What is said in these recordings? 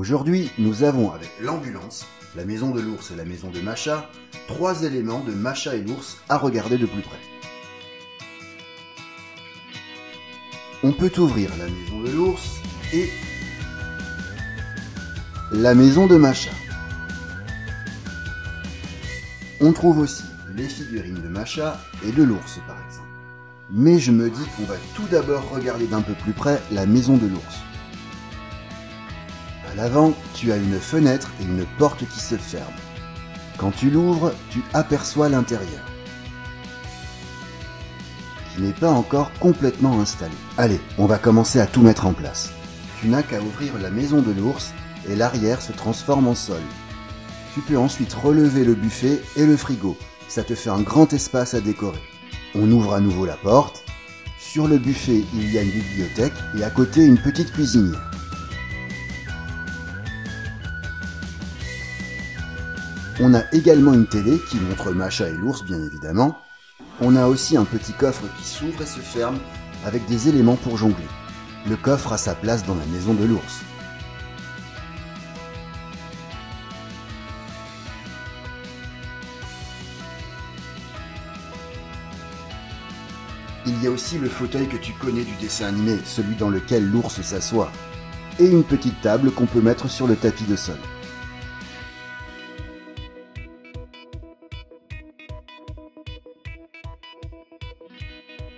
Aujourd'hui, nous avons avec l'ambulance, la maison de l'ours et la maison de Macha, 3 éléments de Macha et l'ours à regarder de plus près. On peut ouvrir la maison de l'ours et la maison de Macha. On trouve aussi les figurines de Macha et de l'ours par exemple. Mais je me dis qu'on va tout d'abord regarder d'un peu plus près la maison de l'ours. À l'avant, tu as une fenêtre et une porte qui se ferment. Quand tu l'ouvres, tu aperçois l'intérieur, qui n'est pas encore complètement installé. Allez, on va commencer à tout mettre en place. Tu n'as qu'à ouvrir la maison de l'ours et l'arrière se transforme en sol. Tu peux ensuite relever le buffet et le frigo. Ça te fait un grand espace à décorer. On ouvre à nouveau la porte. Sur le buffet, il y a une bibliothèque et à côté une petite cuisinière. On a également une télé qui montre Macha et l'ours bien évidemment. On a aussi un petit coffre qui s'ouvre et se ferme avec des éléments pour jongler. Le coffre a sa place dans la maison de l'ours. Il y a aussi le fauteuil que tu connais du dessin animé, celui dans lequel l'ours s'assoit. Et une petite table qu'on peut mettre sur le tapis de sol.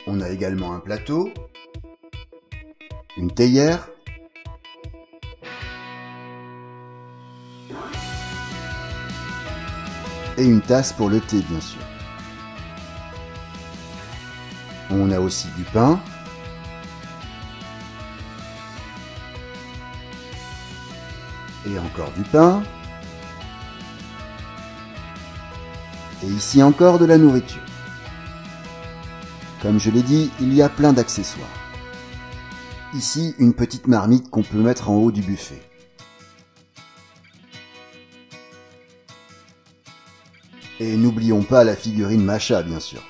On a également un plateau, une théière, et une tasse pour le thé bien sûr. On a aussi du pain, et encore du pain, et ici encore de la nourriture. Comme je l'ai dit, il y a plein d'accessoires. Ici, une petite marmite qu'on peut mettre en haut du buffet. Et n'oublions pas la figurine Macha, bien sûr.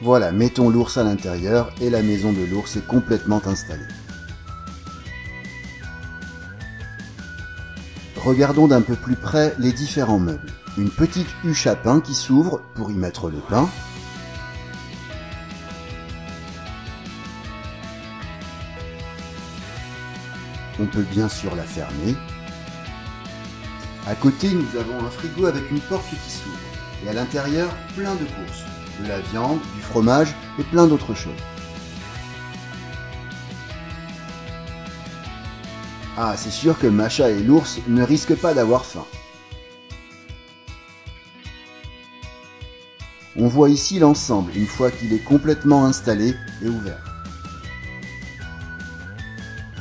Voilà, mettons l'ours à l'intérieur et la maison de l'ours est complètement installée. Regardons d'un peu plus près les différents meubles. Une petite huche à pain qui s'ouvre pour y mettre le pain. On peut bien sûr la fermer. À côté, nous avons un frigo avec une porte qui s'ouvre. Et à l'intérieur, plein de courses. De la viande, du fromage et plein d'autres choses. Ah, c'est sûr que Macha et l'ours ne risquent pas d'avoir faim. On voit ici l'ensemble une fois qu'il est complètement installé et ouvert.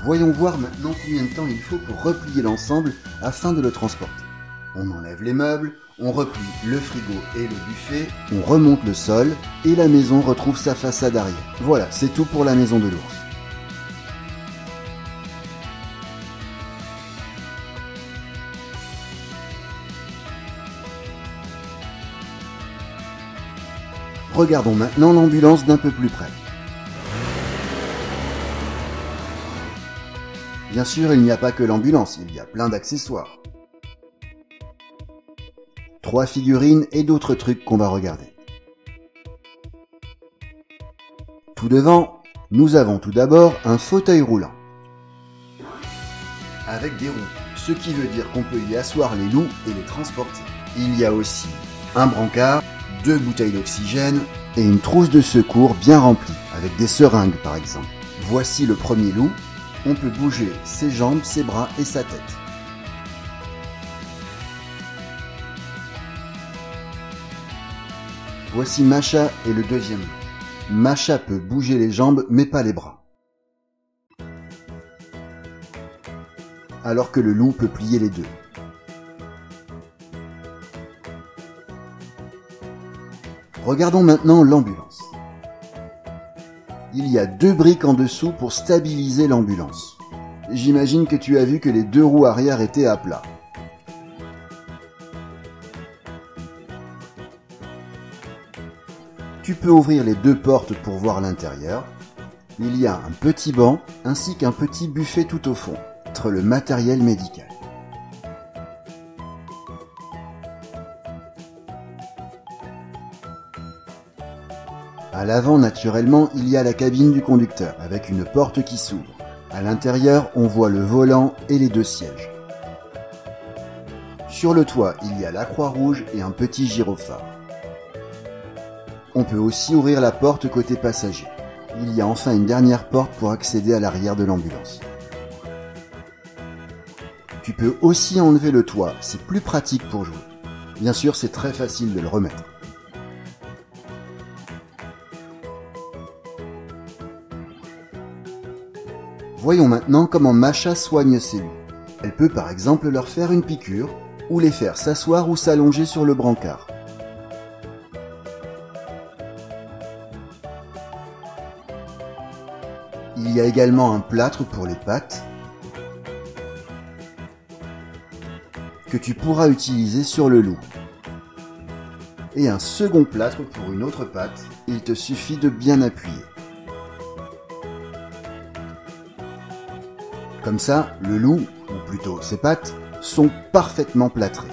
Voyons voir maintenant combien de temps il faut pour replier l'ensemble afin de le transporter. On enlève les meubles, on replie le frigo et le buffet, on remonte le sol et la maison retrouve sa façade arrière. Voilà, c'est tout pour la maison de l'ours. Regardons maintenant l'ambulance d'un peu plus près. Bien sûr, il n'y a pas que l'ambulance, il y a plein d'accessoires. 3 figurines et d'autres trucs qu'on va regarder. Tout devant, nous avons tout d'abord un fauteuil roulant. Avec des roues, ce qui veut dire qu'on peut y asseoir les loups et les transporter. Il y a aussi un brancard, 2 bouteilles d'oxygène et une trousse de secours bien remplie, avec des seringues par exemple. Voici le premier loup. On peut bouger ses jambes, ses bras et sa tête. Voici Macha et le deuxième loup. Macha peut bouger les jambes mais pas les bras. Alors que le loup peut plier les deux. Regardons maintenant l'ambulance. Il y a 2 briques en dessous pour stabiliser l'ambulance. J'imagine que tu as vu que les 2 roues arrière étaient à plat. Tu peux ouvrir les 2 portes pour voir l'intérieur. Il y a un petit banc ainsi qu'un petit buffet tout au fond. le matériel médical. À l'avant, naturellement, il y a la cabine du conducteur, avec une porte qui s'ouvre. À l'intérieur, on voit le volant et les 2 sièges. Sur le toit, il y a la croix rouge et un petit gyrophare. On peut aussi ouvrir la porte côté passager. Il y a enfin une dernière porte pour accéder à l'arrière de l'ambulance. Tu peux aussi enlever le toit, c'est plus pratique pour jouer. Bien sûr, c'est très facile de le remettre. Voyons maintenant comment Masha soigne ses loups. Elle peut par exemple leur faire une piqûre, ou les faire s'asseoir ou s'allonger sur le brancard. Il y a également un plâtre pour les pattes que tu pourras utiliser sur le loup. Et un second plâtre pour une autre patte, il te suffit de bien appuyer. Comme ça, le loup, ou plutôt ses pattes, sont parfaitement plâtrées.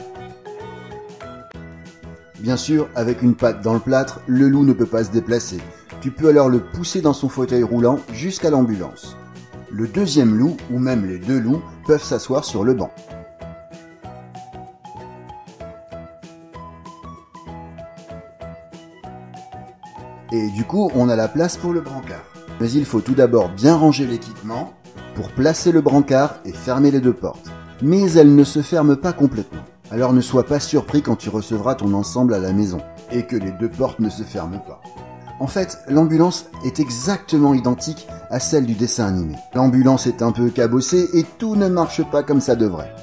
Bien sûr, avec une patte dans le plâtre, le loup ne peut pas se déplacer. Tu peux alors le pousser dans son fauteuil roulant jusqu'à l'ambulance. Le deuxième loup, ou même les 2 loups, peuvent s'asseoir sur le banc. Et du coup, on a la place pour le brancard. Mais il faut tout d'abord bien ranger l'équipement pour placer le brancard et fermer les 2 portes. Mais elles ne se ferment pas complètement. Alors ne sois pas surpris quand tu recevras ton ensemble à la maison et que les 2 portes ne se ferment pas. En fait, l'ambulance est exactement identique à celle du dessin animé. L'ambulance est un peu cabossée et tout ne marche pas comme ça devrait.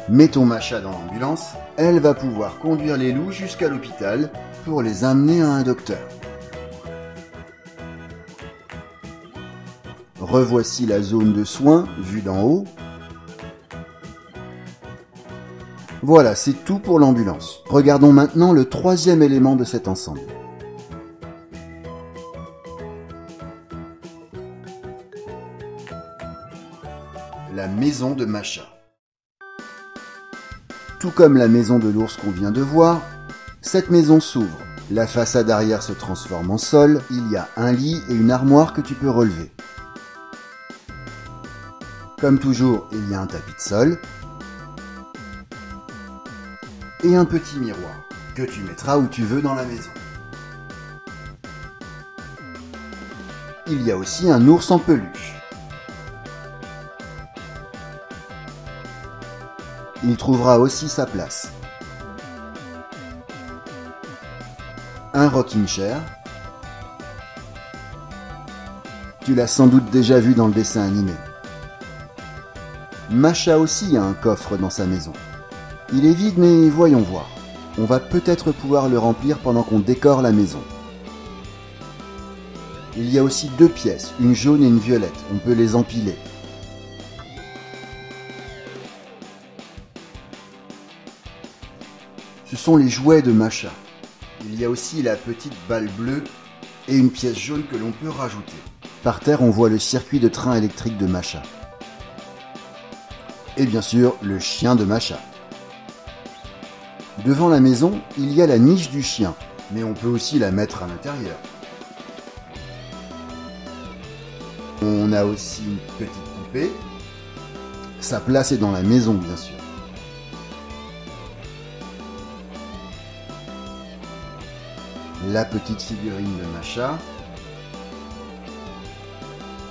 Mettons Masha dans l'ambulance, elle va pouvoir conduire les loups jusqu'à l'hôpital pour les amener à un docteur. Revoici la zone de soins vue d'en haut. Voilà, c'est tout pour l'ambulance. Regardons maintenant le 3e élément de cet ensemble. La maison de Masha. Tout comme la maison de l'ours qu'on vient de voir, cette maison s'ouvre. La façade arrière se transforme en sol, il y a un lit et une armoire que tu peux relever. Comme toujours, il y a un tapis de sol et un petit miroir que tu mettras où tu veux dans la maison. Il y a aussi un ours en peluche. Il trouvera aussi sa place. Un rocking chair. Tu l'as sans doute déjà vu dans le dessin animé. Masha aussi a un coffre dans sa maison. Il est vide, mais voyons voir. On va peut-être pouvoir le remplir pendant qu'on décore la maison. Il y a aussi 2 pièces, une jaune et une violette. On peut les empiler. Ce sont les jouets de Masha. Il y a aussi la petite balle bleue et une pièce jaune que l'on peut rajouter. Par terre, on voit le circuit de train électrique de Masha. Et bien sûr, le chien de Masha. Devant la maison, il y a la niche du chien, mais on peut aussi la mettre à l'intérieur. On a aussi une petite poupée. Sa place est dans la maison, bien sûr. La petite figurine de Masha.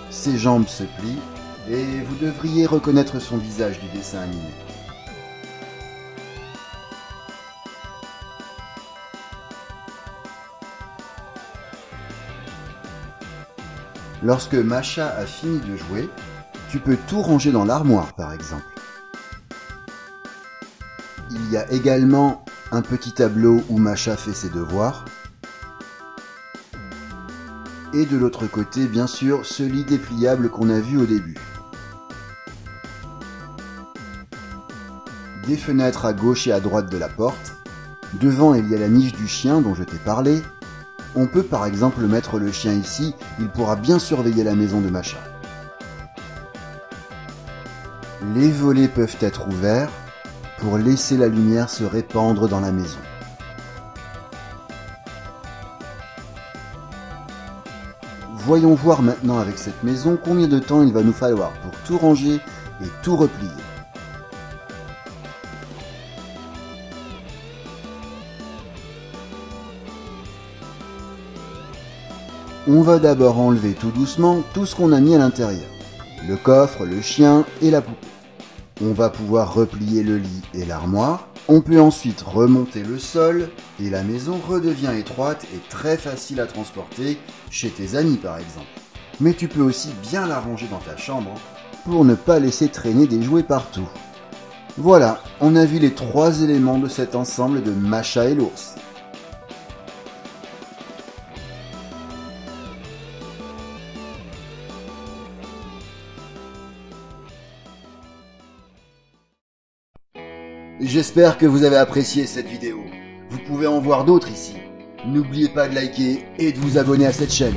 Ses jambes se plient et vous devriez reconnaître son visage du dessin animé. Lorsque Masha a fini de jouer, tu peux tout ranger dans l'armoire par exemple. Il y a également un petit tableau où Masha fait ses devoirs. Et de l'autre côté, bien sûr, ce lit dépliable qu'on a vu au début. des fenêtres à gauche et à droite de la porte. Devant, il y a la niche du chien dont je t'ai parlé. On peut par exemple mettre le chien ici, il pourra bien surveiller la maison de Masha. Les volets peuvent être ouverts pour laisser la lumière se répandre dans la maison. Voyons voir maintenant avec cette maison combien de temps il va nous falloir pour tout ranger et tout replier. On va d'abord enlever tout doucement tout ce qu'on a mis à l'intérieur. Le coffre, le chien et la poupée. On va pouvoir replier le lit et l'armoire. On peut ensuite remonter le sol et la maison redevient étroite et très facile à transporter chez tes amis par exemple. Mais tu peux aussi bien la ranger dans ta chambre pour ne pas laisser traîner des jouets partout. Voilà, on a vu les 3 éléments de cet ensemble de Masha et l'ours. J'espère que vous avez apprécié cette vidéo. Vous pouvez en voir d'autres ici. N'oubliez pas de liker et de vous abonner à cette chaîne.